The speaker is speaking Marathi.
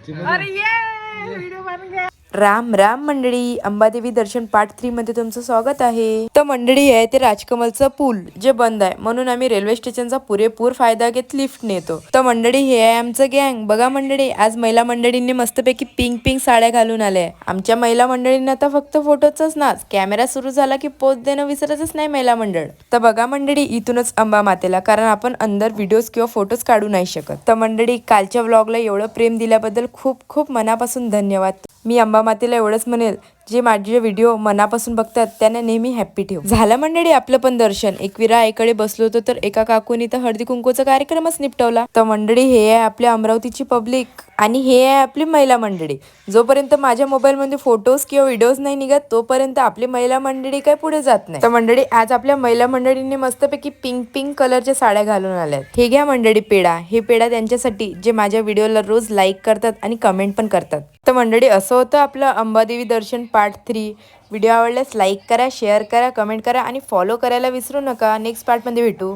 अरे ये व्हिडिओ बन गया. राम राम मंडळी, अंबादेवी दर्शन पार्ट 3 मध्ये तुमचं स्वागत आहे. तर मंडळी आहे ते राजकमलचं पूल जे बंद आहे म्हणून आम्ही रेल्वे स्टेशनचा पुरेपूर फायदा घेत लिफ्ट नेतो. तर मंडळी हे आहे आमचं गँग. बघा मंडळी, आज महिला मंडळींनी मस्तपैकी पिंक पिंक साड्या घालून आल्या. आमच्या महिला मंडळींना आता फक्त फोटोच नाच, कॅमेरा सुरू झाला की पोच देणं विसरतच नाही महिला मंडळ. तर बघा मंडळी, इथूनच अंबा मातेला, कारण आपण अंदर व्हिडिओज किंवा फोटोज काढू नाही शकत. तर मंडळी, कालच्या व्लॉगला एवढं प्रेम दिल्याबद्दल खूप खूप मनापासून धन्यवाद. मी अंबा मातेला एवढंच म्हणेल, जे माझे व्हिडिओ मनापासून बघतात त्यांना नेहमी हॅप्पी ठेव. झालं मंडळी आपलं पण दर्शन. एकविरा आईकडे बसलो होतो तर एका काकूनी तर हळदी कुंकूचा कार्यक्रमच निपटवला. तर मंडळी हे आहे आपल्या अमरावतीची पब्लिक आणि हे आहे आपली महिला मंडळी. जोपर्यंत माझ्या मोबाईलमध्ये फोटोज किंवा व्हिडिओज नाही निघत तोपर्यंत आपली महिला मंडळी काय पुढे जात नाही. तर मंडळी, आज आपल्या महिला मंडळींनी मस्तपैकी पिंक पिंक कलरच्या साड्या घालून आल्यात. हे घ्या मंडळी पेढा. हे पेढा त्यांच्यासाठी जे माझ्या व्हिडिओला रोज लाईक करतात आणि कमेंट पण करतात. तर मंडळी, असं होतं आपलं अंबादेवी दर्शन पार्ट 3. व्हिडिओ आवडल्यास लाईक करा, शेअर करा, कमेंट करा आणि फॉलो करायला विसरू नका. नेक्स्ट पार्टमध्ये भेटू.